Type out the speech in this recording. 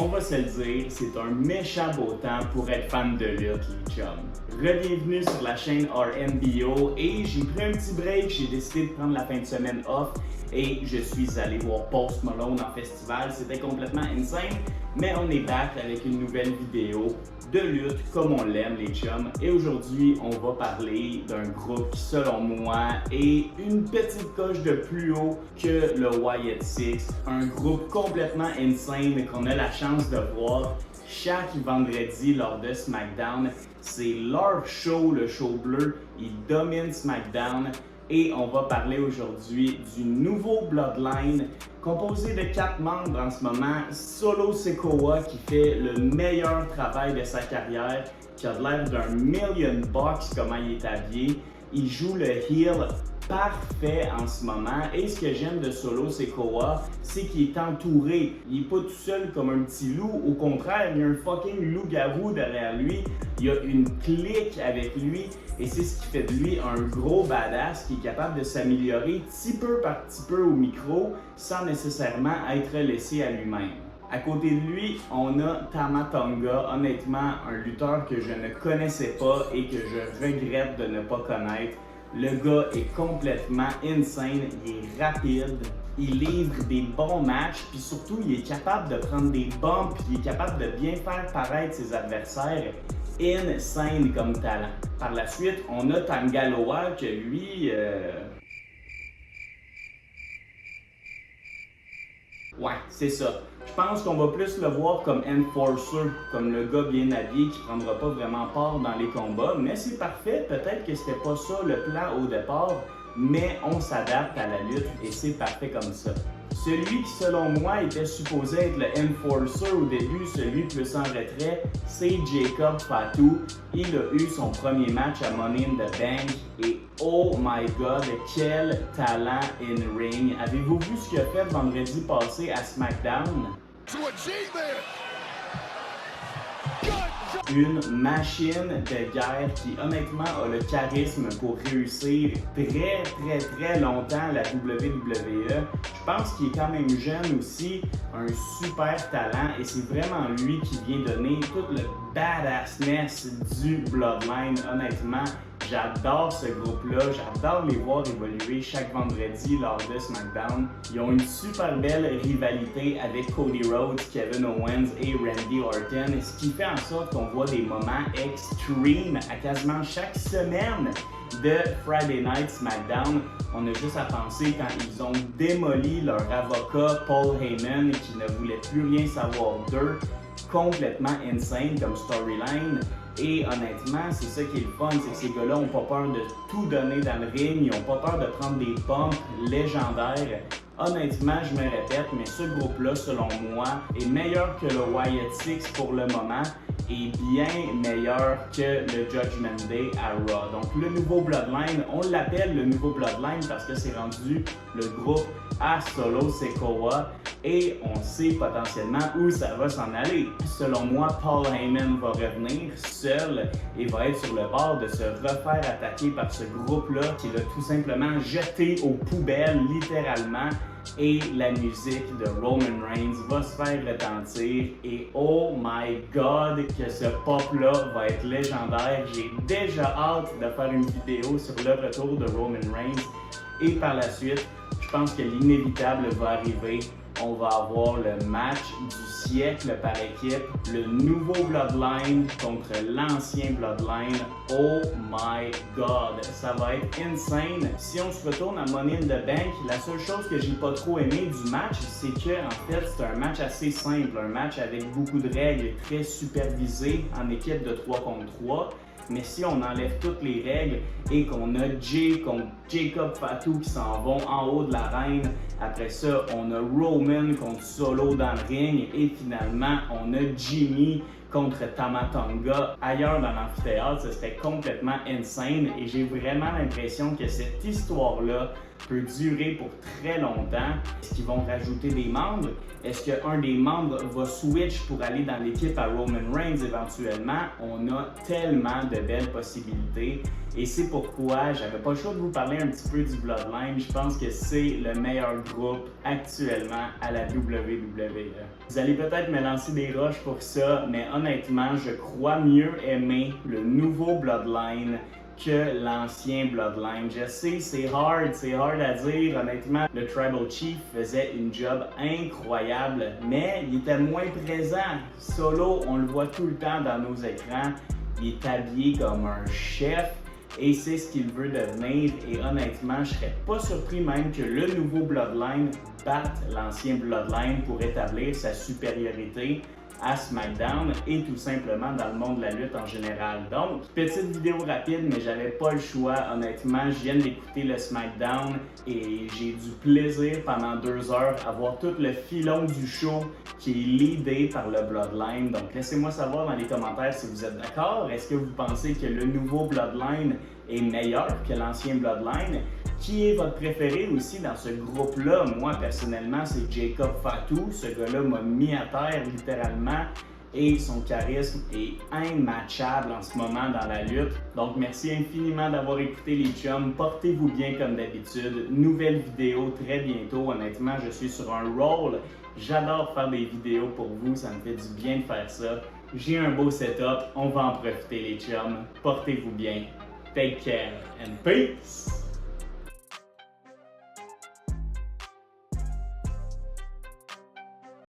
On va se le dire, c'est un méchant beau temps pour être fan de lutte, les chums. Re-bienvenue sur la chaîne RMBO et j'ai pris un petit break, j'ai décidé de prendre la fin de semaine off et je suis allé voir Post Malone en festival. C'était complètement insane, mais on est back avec une nouvelle vidéo de lutte comme on l'aime, les chums. Et aujourd'hui, on va parler d'un groupe qui, selon moi, est une petite coche de plus haut que le Wyatt Six. Un groupe complètement insane qu'on a la chance de voir chaque vendredi lors de SmackDown. C'est leur show, le show bleu. Ils dominent SmackDown. Et on va parler aujourd'hui du nouveau Bloodline, composé de 4 membres en ce moment. Solo Sikoa qui fait le meilleur travail de sa carrière, qui a l'air d'un million bucks comment il est habillé. Il joue le heel parfait en ce moment. Et ce que j'aime de Solo Sikoa, c'est qu'il est entouré. Il n'est pas tout seul comme un petit loup. Au contraire, il y a un fucking loup-garou derrière lui. Il y a une clique avec lui. Et c'est ce qui fait de lui un gros badass qui est capable de s'améliorer petit peu par petit peu au micro sans nécessairement être laissé à lui-même. À côté de lui, on a Tama Tonga, honnêtement un lutteur que je ne connaissais pas et que je regrette de ne pas connaître. Le gars est complètement insane, il est rapide, il livre des bons matchs, puis surtout il est capable de prendre des bumps, puis il est capable de bien faire paraître ses adversaires. Insane comme talent. Par la suite, on a Tangaloa que lui... Ouais, c'est ça. Je pense qu'on va plus le voir comme enforcer, comme le gars bien habillé qui prendra pas vraiment part dans les combats, mais c'est parfait. Peut-être que c'était pas ça le plan au départ, mais on s'adapte à la lutte et c'est parfait comme ça. Celui qui, selon moi, était supposé être le enforcer au début, celui plus en retrait, c'est Jacob Fatu. Il a eu son premier match à Money in the Bank et oh my god, quel talent in ring! Avez-vous vu ce qu'il a fait vendredi passé à SmackDown? Une machine de guerre qui honnêtement a le charisme pour réussir très longtemps la WWE. Je pense qu'il est quand même jeune aussi, un super talent et c'est vraiment lui qui vient donner tout le badassness du Bloodline. Honnêtement, j'adore ce groupe-là, j'adore les voir évoluer chaque vendredi lors de SmackDown. Ils ont une super belle rivalité avec Cody Rhodes, Kevin Owens et Randy Orton, ce qui fait en sorte qu'on voit des moments extrêmes à quasiment chaque semaine de Friday Night SmackDown. On a juste à penser quand ils ont démoli leur avocat Paul Heyman qui ne voulait plus rien savoir d'eux. Complètement insane comme storyline. Et honnêtement, c'est ça qui est le fun, c'est que ces gars-là n'ont pas peur de tout donner dans le ring, ils n'ont pas peur de prendre des pompes légendaires. Honnêtement, je me répète, mais ce groupe-là, selon moi, est meilleur que le Wyatt Six pour le moment et bien meilleur que le Judgment Day à Raw. Donc le nouveau Bloodline, on l'appelle le nouveau Bloodline parce que c'est rendu le groupe à Solo Sikoa et on sait potentiellement où ça va s'en aller. Selon moi, Paul Heyman va revenir seul et va être sur le bord de se refaire attaquer par ce groupe-là qui l'a tout simplement jeté aux poubelles littéralement. Et la musique de Roman Reigns va se faire retentir et oh my god que ce pop-là va être légendaire. J'ai déjà hâte de faire une vidéo sur le retour de Roman Reigns et par la suite, je pense que l'inévitable va arriver. On va avoir le match du siècle par équipe, le nouveau Bloodline contre l'ancien Bloodline. Oh my god, ça va être insane. Si on se retourne à Money in the Bank, la seule chose que j'ai pas trop aimé du match, c'est que en fait c'est un match assez simple, un match avec beaucoup de règles, très supervisé en équipe de 3 contre 3. Mais si on enlève toutes les règles et qu'on a Jay contre Jacob Fatu qui s'en vont en haut de l'arène, après ça, on a Roman contre Solo dans le ring et finalement, on a Jimmy contre Tama Tonga ailleurs dans l'amphithéâtre, ça serait complètement insane et j'ai vraiment l'impression que cette histoire-là peut durer pour très longtemps. Est-ce qu'ils vont rajouter des membres? Est-ce qu'un des membres va switch pour aller dans l'équipe à Roman Reigns éventuellement? On a tellement de belles possibilités et c'est pourquoi j'avais pas le choix de vous parler un petit peu du Bloodline. Je pense que c'est le meilleur groupe actuellement à la WWE. Vous allez peut-être me lancer des roches pour ça, mais honnêtement, je crois mieux aimer le nouveau Bloodline que l'ancien Bloodline. Je sais, c'est hard à dire. Honnêtement, le Tribal Chief faisait une job incroyable, mais il était moins présent. Solo, on le voit tout le temps dans nos écrans. Il est habillé comme un chef et c'est ce qu'il veut devenir. Et honnêtement, je serais pas surpris même que le nouveau Bloodline batte l'ancien Bloodline pour établir sa supériorité à SmackDown et tout simplement dans le monde de la lutte en général. Donc, petite vidéo rapide, mais j'avais pas le choix. Honnêtement, je viens d'écouter le SmackDown et j'ai du plaisir pendant 2 heures à voir tout le filon du show qui est leadé par le Bloodline. Donc, laissez-moi savoir dans les commentaires si vous êtes d'accord. Est-ce que vous pensez que le nouveau Bloodline est meilleur que l'ancien Bloodline? Qui est votre préféré aussi dans ce groupe-là? Moi, personnellement, c'est Jacob Fatu. Ce gars-là m'a mis à terre littéralement et son charisme est immatchable en ce moment dans la lutte. Donc, merci infiniment d'avoir écouté les chums. Portez-vous bien comme d'habitude. Nouvelle vidéo très bientôt. Honnêtement, je suis sur un roll. J'adore faire des vidéos pour vous. Ça me fait du bien de faire ça. J'ai un beau setup. On va en profiter les chums. Portez-vous bien. Take care and peace!